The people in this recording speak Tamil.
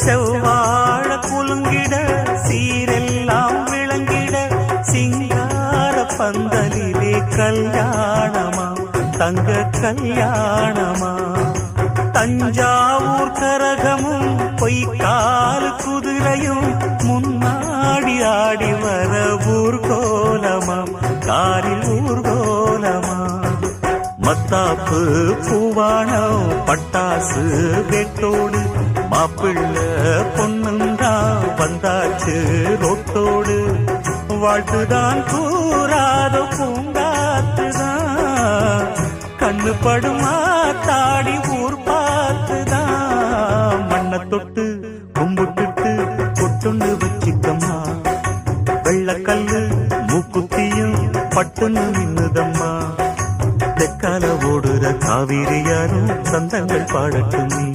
செவ்வாழ குலுங்கிட சீரெல்லாம் விளங்கிட சிங்கார பந்தலிலே கல்யாணமா தங்க கல்யாணமா தஞ்சாவூர் கரகமும் பொய்க்கால் குதிரையும் முன்னாடி ஆடி வர ஊர்கோலமா காரில் ஊர்கோலமா மத்தாப்பு பூவானம் பட்டாசு வெட்டோடு மாப்பிள்ள பொண்ணுந்தா வந்தாச்சு ரோட்டோடு வாழ்த்துதான் கூறாத பூங்காத்துதான் கண்ணு படுமா தாடி ஊர் பார்த்துதான் மண்ணை தொட்டு கும்பிட்டுட்டு பொட்டுண்டு வச்சிக்கம்மா வெள்ளக்கல்லு மூக்குத்தியும் பட்டுன்னு மின்னுதம்மா தெற்கால ஓடுற காவிரி யாரும் சந்தங்கள் பாடட்டும் நீ